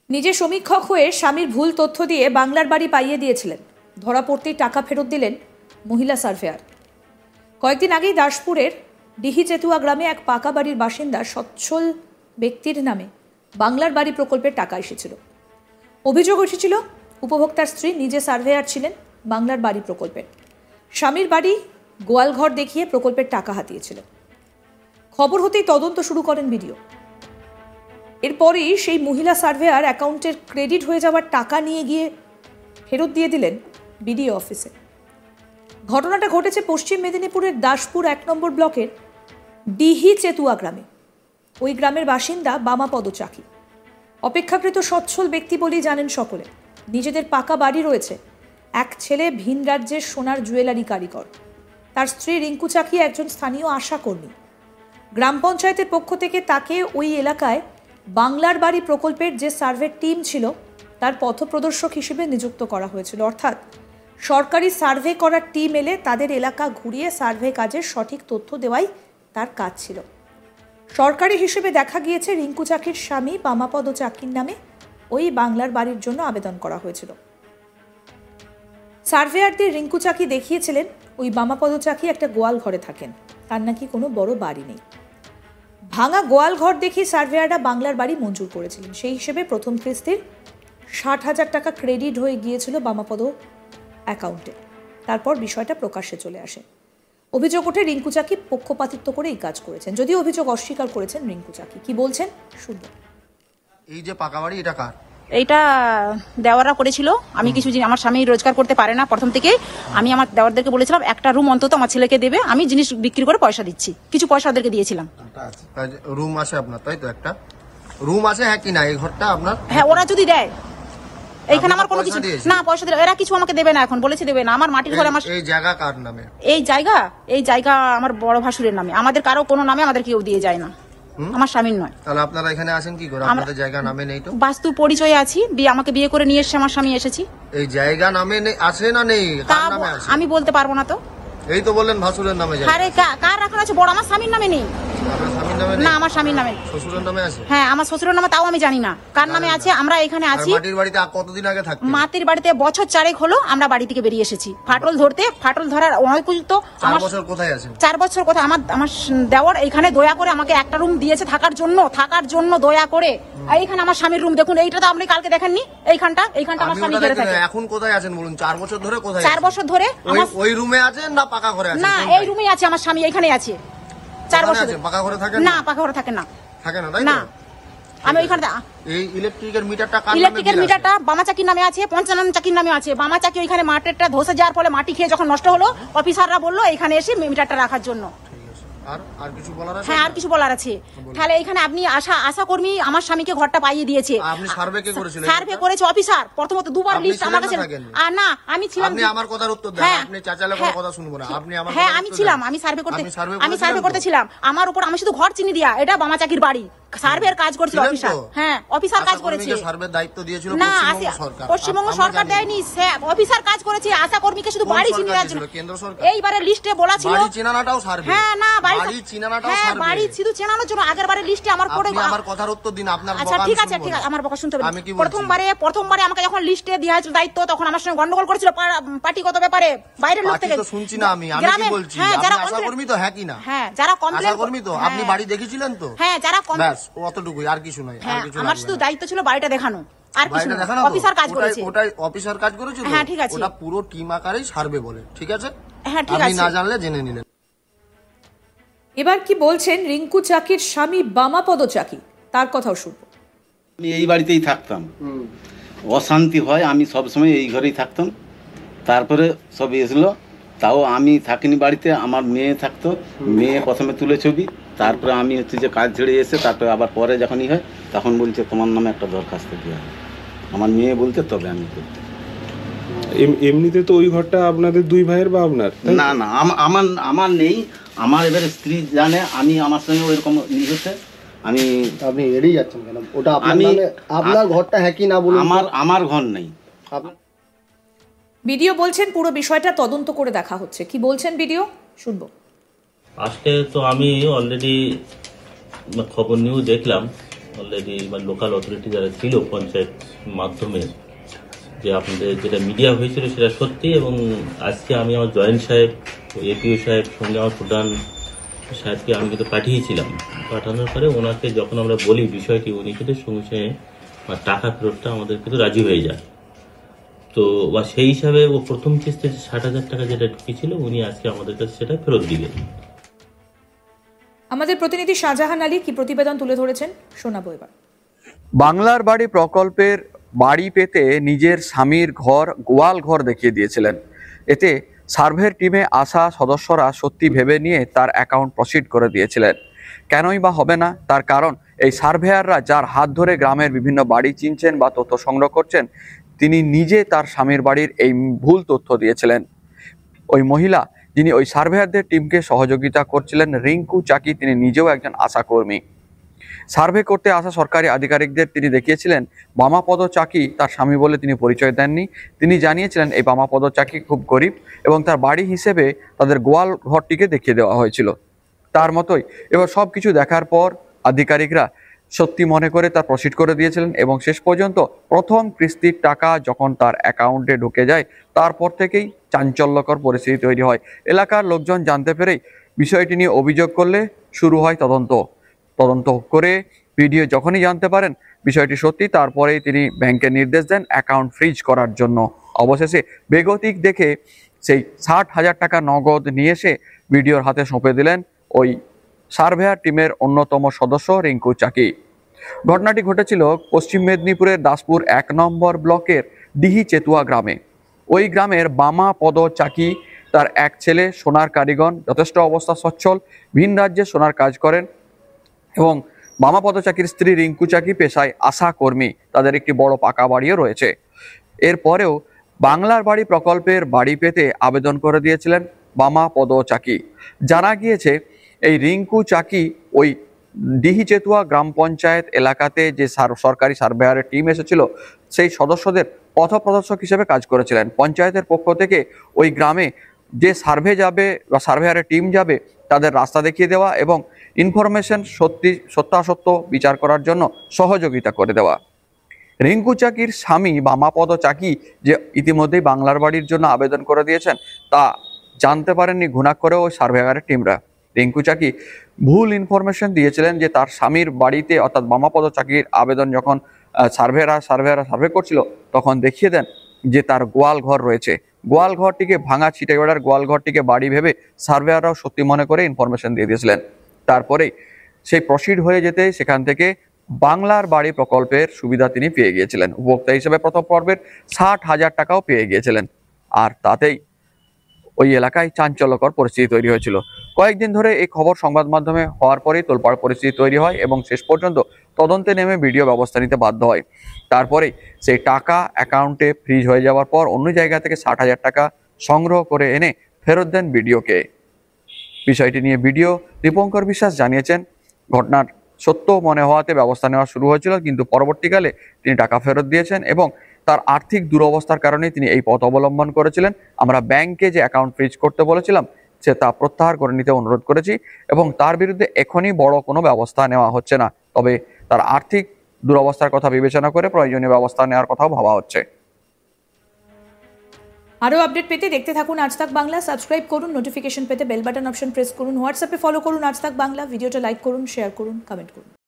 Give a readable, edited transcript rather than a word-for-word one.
নিজে সমীক্ষক হয়ে স্বামীর ভুল তথ্য দিয়ে বাংলার বাড়ি পাইয়ে দিয়েছিলেন। ধরা পড়তেই টাকা ফেরত দিলেন মহিলা সার্ভেয়ার। কয়েকদিন আগেই দাসপুরের ডিহিচেতুয়া গ্রামে এক পাকা বাড়ির বাসিন্দা সচ্ছল ব্যক্তির নামে বাংলার বাড়ি প্রকল্পের টাকা এসেছিল। অভিযোগ এসেছিল উপভোক্তার স্ত্রী নিজে সার্ভেয়ার ছিলেন বাংলার বাড়ি প্রকল্পের। স্বামীর বাড়ি গোয়ালঘর দেখিয়ে প্রকল্পের টাকা হাতিয়েছিল। খবর হতেই তদন্ত শুরু করেন বিডিও। এরপরই সেই মহিলা সার্ভেয়ার অ্যাকাউন্টের ক্রেডিট হয়ে যাওয়ার টাকা নিয়ে গিয়ে ফেরত দিয়ে দিলেন বিডিও অফিসে। ঘটনাটা ঘটেছে পশ্চিম মেদিনীপুরের দাসপুর ১ নম্বর ব্লকের ডিহিচেতুয়া গ্রামে। ওই গ্রামের বাসিন্দা বামাপদ চাকি অপেক্ষাকৃত সচ্ছল ব্যক্তি বলেই জানেন সকলে। নিজেদের পাকা বাড়ি রয়েছে। এক ছেলে ভিন রাজ্যের সোনার জুয়েলারি কারিগর। তার স্ত্রী রিঙ্কু চাকি একজন স্থানীয় আশা কর্মী। গ্রাম পঞ্চায়েতের পক্ষ থেকে তাকে ওই এলাকায় বাংলার বাড়ি প্রকল্পের যে সার্ভে টিম ছিল তার পথপ্রদর্শক হিসেবে নিযুক্ত করা হয়েছিল। অর্থাৎ সরকারি সার্ভে করার টিম এলে তাদের এলাকা ঘুরিয়ে সার্ভে কাজের সঠিক তথ্য দেওয়াই তার কাজ ছিল। সরকারি হিসেবে দেখা গিয়েছে রিঙ্কু চাকির স্বামী বামাপদ চাকির নামে ওই বাংলার বাড়ির জন্য আবেদন করা হয়েছিল। সার্ভেয়ারদের রিঙ্কু চাকি দেখিয়েছিলেন ওই বামাপদ চাকি একটা গোয়াল ঘরে থাকেন, তার নাকি কোনো বড় বাড়ি নেই। ভাঙা গোয়াল ঘর দেখে সার্ভেয়াররা বাংলার বাড়ি মঞ্জুর করেছিলেন। সেই হিসেবে প্রথম কিস্তির ৬০,০০০ টাকা ক্রেডিট হয়ে গিয়েছিল বামাপদ অ্যাকাউন্টে। তারপর বিষয়টা প্রকাশ্যে চলে আসে। অভিযোগ ওঠে রিঙ্কু চাকি পক্ষপাতিত্ব করে এই কাজ করেছেন। যদিও অভিযোগ অস্বীকার করেছেন রিঙ্কু চাকি। কি বলছেন শুনব। এই যে পাকা বাড়ি এটা কার? এইটা দেওয়ারা করেছিল। আমি কিছু আমার স্বামী রোজগার করতে পারে না প্রথম থেকে। আমি আমার দেওয়ারদেরকে বলেছিলাম একটা রুম অন্তত আমার ছেলেকে দেবে, আমি জিনিস বিক্রি করে পয়সা দিচ্ছি। কিছু পয়সা ওদেরকে দিয়েছিলাম। রুম আছে আপনার, তাই তো? একটা রুম আছে, হ্যাঁ কি না? এই ঘরটা আপনার? হ্যাঁ, ওরা যদি দেয়। এইখানে আমার কোনো কিছু না, পয়সা দিলে এরা কিছু আমাকে দেবে না, এখন বলেছে দেবে না। আমার মাটির ঘরে আমার এই জায়গা কার নামে? এই জায়গা আমার বড় ভাসুরের নামে। আমাদের কারো কোনো নামে আমাদের কেউ দিয়ে যায় না, আমার স্বামীর নয়। তাহলে আপনারা এখানে আসেন কি করে? আপনাদের জায়গা নামে নেই তো? বাস্তু পরিচয়ে আছি, আমাকে বিয়ে করে নিয়ে এসে আমার স্বামী এসেছি। এই জায়গা নামে আছে না নেই? কার নামে আছে আমি বলতে পারবো না তো। এই তো বললেন ভাসুরের নামে জায়গা। আরে কার রাখানো আছে? বড় আমার স্বামীর নামে নেই। আপনার স্বামীর নামে নেই? না, আমার স্বামীর নামে। শ্বশুরের নামে আছে? হ্যাঁ, আমার শ্বশুরের নামে, তাও আমি জানি না কার নামে আছে। আমরা এখানে আছি। মাটির বাড়িতে কতদিন আগে থাকতেন? মাটির বাড়িতে বছর ৪ হলো আমরা বাড়ি থেকে বেরিয়ে এসেছি। ফাটল ধরার অনুপযুক্ত। ৪ বছর কোথায় আছেন? ৪ বছর কোথায়? আমার দেওয়ার এইখানে দয়া করে আমাকে একটা রুম দিয়েছে থাকার জন্য দয়া করে। এইখানে আমার স্বামীর রুম দেখুন। এইটা তো আপনি কালকে দেখেননি। এইখানটা আমার স্বামী ঘরে থাকে। এখন কোথায় আছেন বলুন? ৪ বছর ধরে কোথায়? ৪ বছর ধরে ওই রুমে আছেন না পাকা ঘরে আছেন? না, এই রুমেই আছে আমার স্বামী, এখানে আছে। ৪ বছর। পাকা ঘরে থাকেন না? পাকা ঘরে থাকে না। থাকে না, তাই না। আমি ওইখানে এই ইলেকট্রিকের মিটারটা কার নামে? ইলেকট্রিকের মিটারটা বামা চাকির নামে আছে, পঞ্চানন চাকির নামে আছে। বামা চাকি ওইখানে মাটিটা ধসে যাওয়ার ফলে মাটি খেয়ে যখন নষ্ট হলো, অফিসাররা বললো এখানে এসে মিটারটা রাখার জন্য। আর কিছু বলার আছে? হ্যাঁ, আর কিছু বলার আছে। তাহলে এখানে আপনি আশা কর্মী আমার স্বামীকে ঘরটা পাইয়ে দিয়েছে। আপনি সার্ভে কে করেছিলেন? সার্ভে করেছে অফিসার। প্রথমত দুবার লিস্ট আমার কাছে। আর না, আমি ছিলাম। আপনি আমার কথার উত্তর দেন। আপনি চাচালে কোনো কথা শুনবো না। আপনি আমার হ্যাঁ, আমি ছিলাম। আমি সার্ভে করতেছিলাম। আমার উপর আমি শুধু ঘর চিনি দিয়া। এটা বামা চাকির বাড়ি। সার্ভের কাজ করছিল অফিসার। হ্যাঁ, অফিসার কাজ করেছে। সার্ভের দায়িত্ব দিয়েছিল পশ্চিমবঙ্গ সরকার দেয়নি। অফিসার কাজ করেছে। আশা কর্মীকে শুধু বাড়ি চিনিয়ে দেওয়ার জন্য। কেন্দ্র সরকার এইবারে লিস্টে বলা ছিল বাড়ি চিনানোটাও সার্ভে। হ্যাঁ, না, বাড়ি চিনানোটাও সার্ভে। বাড়ি শুধু চেনানোর জন্য আগের বারে লিস্টে আমার পড়ে। আপনি আমার কথার উত্তর দিন। আপনার আচ্ছা, ঠিক আছে, আমার বকা শুনতে হবে। প্রথমবারে আমাকে যখন লিস্টে দেওয়া হয়েছিল দায়িত্ব, তখন আমার সঙ্গে গন্ডগোল করেছিল পার্টিগত ব্যাপারে। বাইরের লোক থেকে শুনছি না আমি কি বলছি? আপনি আশা কর্মী তো? হ্যাঁ কি না? হ্যাঁ, যারা কমপ্লেইন আশা কর্মী তো। আপনি বাড়ি দেখেছিলেন তো? হ্যাঁ, যারা ব্যাস অতটুকুই, আর কিছু নয়। আর কিছু আমার শুধু দায়িত্ব ছিল বাড়িটা দেখানো, আর কিছু না। অফিসার কাজ করেছে। ওটাই অফিসার কাজ করেছে। হ্যাঁ, ঠিক আছে। ওটা পুরো টিম আকারেই সার্ভে বলে। ঠিক আছে? হ্যাঁ, ঠিক আছে। আপনি না জানলে জেনে নিলেন। এবার কি বলছেন রিঙ্কু চাকির স্বামী বামাপদ চাকি, তার কথাও শুনবো। আমি এই বাড়িতেই থাকতাম। অশান্তি হয়, আমি সবসময় এই ঘরেই থাকতাম। তারপরে সব এসলো, তাও আমি থাকিনি বাড়িতে। আমার মেয়ে থাকতো। মেয়ে প্রথমে তুলে ছবি, তারপরে আমি যে কাজ ছেড়ে এসে তারপরে আবার পরে যখনই হয় তখন বলছে তোমার নামে একটা দরখাস্ত দেওয়া হয়। আমার মেয়ে বলতে তবে আমি করতে। এমনিতে তো ওই ঘরটা আপনাদের দুই ভাইয়ের বা আপনার? না, আমার নেই। আমার এবারে স্ত্রী জানে। আমি আমার সঙ্গে ওইরকম নিয়েছে। আপনি এড়িয়ে যাচ্ছেন কেন? ওটা আপনার ঘরটা হ্যাঁ কি না বলুন। আমার ঘর নেই। বিডিও বলছেন পুরো বিষয়টা তদন্ত করে দেখা হচ্ছে। কি বলছেন বিডিও শুনবো। আজকে তো আমি অলরেডি খবর নিউজ দেখলাম, অলরেডি মানে লোকাল অথরিটি যারা ছিল পঞ্চায়েত মাধ্যমে, যে আপনাদের যেটা মিডিয়া হয়েছিল সেটা সত্যি। এবং আজকে আমি আমার জয়েন্ট সাহেব, এপিও সাহেব, সঙ্গে আমার প্রধান সাহেবকে আমি কিন্তু পাঠিয়েছিলাম। পাঠানোর পরে ওনাকে যখন আমরা বলি বিষয়টি, উনি কিন্তু সঙ্গে সঙ্গে টাকা ফেরতটা আমাদের কিন্তু রাজি হয়ে যায়। তো বা সেই হিসাবে ও প্রথম কিস্তিতে 60,000 টাকা যেটা ঢুকেছিল, উনি আজকে আমাদের কাছে সেটা ফেরত দিলেন। আমাদের প্রতিনিধি শাহজাহান আলী কি প্রতিবেদন তুলে ধরেছেন শোনাবো এবার। বাংলার বাড়ি প্রকল্পের বাড়ি পেতে নিজের স্বামীর ঘর গোয়াল ঘর দেখিয়ে দিয়েছিলেন। এতে সার্ভের টিমে আসা সদস্যরা সত্যি ভেবে নিয়ে তার অ্যাকাউন্ট প্রসিড করে দিয়েছিলেন। কেনই বা হবে না? তার কারণ এই সার্ভেয়াররা যার হাত ধরে গ্রামের বিভিন্ন বাড়ি চিনছেন বা তথ্য সংগ্রহ করছেন, তিনি নিজে তার স্বামীর বাড়ির এই ভুল তথ্য দিয়েছিলেন। ওই মহিলা যিনি ওই সার্ভেয়ারদের টিমকে সহযোগিতা করছিলেন, রিঙ্কু চাকি, তিনি নিজেও একজন আশাকর্মী। সার্ভে করতে আসা সরকারি আধিকারিকদের তিনি দেখিয়েছিলেন বামাপদ চাকি তার স্বামী বলে তিনি পরিচয় দেননি। তিনি জানিয়েছিলেন এই বামাপদ চাকি খুব গরিব এবং তার বাড়ি হিসেবে তাদের গোয়াল ঘরটিকে দেখিয়ে দেওয়া হয়েছিল। তার মতোই এবার সব কিছু দেখার পর আধিকারিকরা সত্যি মনে করে তার প্রসিড করে দিয়েছিলেন এবং শেষ পর্যন্ত প্রথম কিস্তির টাকা যখন তার অ্যাকাউন্টে ঢুকে যায়, তারপর থেকেই চাঞ্চল্যকর পরিস্থিতি তৈরি হয়। এলাকার লোকজন জানতে পেরেই বিষয়টি নিয়ে অভিযোগ করলে শুরু হয় তদন্ত করে ভিডিও যখনই জানতে পারেন বিষয়টি সত্যি, তারপরেই তিনি ব্যাংকে নির্দেশ দেন অ্যাকাউন্ট ফ্রিজ করার জন্য। অবশেষে বেগতিক দেখে সেই 60,000 টাকা নগদ নিয়ে এসে ভিডিওর হাতে সঁপে দিলেন ওই সার্ভেয়ার টিমের অন্যতম সদস্য রিঙ্কু চাকি। ঘটনাটি ঘটেছিল পশ্চিম মেদিনীপুরের দাসপুর 1 নম্বর ব্লকের ডিহি চেতুয়া গ্রামে। ওই গ্রামের বামাপদ চাকি, তার এক ছেলে সোনার কারিগর, যথেষ্ট অবস্থা সচ্ছল, ভিন রাজ্যে সোনার কাজ করেন এবং বামাপদ চাকির স্ত্রী রিঙ্কু চাকি পেশায় আশা কর্মী। তাদের একটি বড় পাকা বাড়িও রয়েছে। এরপরেও বাংলার বাড়ি প্রকল্পের বাড়ি পেতে আবেদন করে দিয়েছিলেন বামাপদ চাকি। জানা গিয়েছে এই রিঙ্কু চাকি ওই ডিহি চেতুয়া গ্রাম পঞ্চায়েত এলাকাতে যে সরকারি সার্ভেয়ারের টিম এসেছিল, সেই সদস্যদের পথপ্রদর্শক হিসেবে কাজ করেছিলেন। পঞ্চায়েতের পক্ষ থেকে ওই গ্রামে যে সার্ভে যাবে বা সার্ভেয়ারের টিম যাবে, তাদের রাস্তা দেখিয়ে দেওয়া এবং ইনফরমেশন সত্যাসত্য বিচার করার জন্য সহযোগিতা করে দেওয়া। রিঙ্কু চাকির স্বামী বামাপদ চাকি যে ইতিমধ্যেই বাংলার বাড়ির জন্য আবেদন করে দিয়েছেন, তা জানতে পারেননি ঘুণাক্ষরেও ওই সার্ভেয়ারের টিমরা। রিঙ্কু চাকি ভুল ইনফরমেশন দিয়েছিলেন যে তার স্বামীর বাড়িতে, অর্থাৎ বামাপদ চাকির আবেদন যখন সার্ভেয়াররা সার্ভে করছিল, তখন দেখিয়ে দেন যে তার গোয়াল ঘর রয়েছে। গোয়াল ঘরটিকে ভাঙা ছিটেগড়ার গোয়াল ঘরটিকে বাড়ি ভেবে সার্ভেয়াররাও সত্যি মনে করে ইনফরমেশন দিয়ে দিয়েছিলেন। তারপরেই সেই প্রসিড হয়ে যেতে সেখান থেকে বাংলার বাড়ি প্রকল্পের সুবিধা তিনি পেয়ে গিয়েছিলেন। উপভোক্তা হিসেবে প্রথম পর্বের 60,000 টাকাও পেয়ে গিয়েছিলেন। আর তাতেই ওই এলাকায় চাঞ্চল্যকর পরিস্থিতি তৈরি হয়েছিল। কয়েকদিন ধরে এই খবর সংবাদ মাধ্যমে হওয়ার পরেই তোলপাড় পরিস্থিতি তৈরি হয় এবং শেষ পর্যন্ত তদন্তে নেমে ভিডিও ব্যবস্থা নিতে বাধ্য হয়। তারপরেই সেই টাকা অ্যাকাউন্টে ফ্রিজ হয়ে যাওয়ার পর অন্য জায়গা থেকে 60,000 টাকা সংগ্রহ করে এনে ফেরত দেন ভিডিওকে। বিষয়টি নিয়ে ভিডিও দীপঙ্কর বিশ্বাস জানিয়েছেন ঘটনার সত্য মনে হওয়াতে ব্যবস্থা নেওয়া শুরু হয়েছিল, কিন্তু পরবর্তীকালে তিনি টাকা ফেরত দিয়েছেন এবং তার আর্থিক দুরবস্থার কারণে তিনি এই পথ অবলম্বন করেছিলেন। আমরা ব্যাংকে যে অ্যাকাউন্ট ফ্রিজ করতে বলেছিলাম সে তা প্রত্যাহার করে নিতে অনুরোধ করেছি এবং তার বিরুদ্ধে এখনই বড় কোনো ব্যবস্থা নেওয়া হচ্ছে না, তবে তার আর্থিক দুরবস্থার কথা বিবেচনা করে প্রয়োজনীয় ব্যবস্থা নেওয়ার কথাও ভাবা হচ্ছে। আরও আপডেট পেতে দেখতে থাকুন আজ তাক বাংলা। সাবস্ক্রাইব করুন, নোটিফিকেশন পেতে বেল বাটন অপশন প্রেস করুন, হোয়াটসঅ্যাপে ফলো করুন আজ তাক বাংলা। ভিডিওটা লাইক করুন, শেয়ার করুন, কমেন্ট করুন।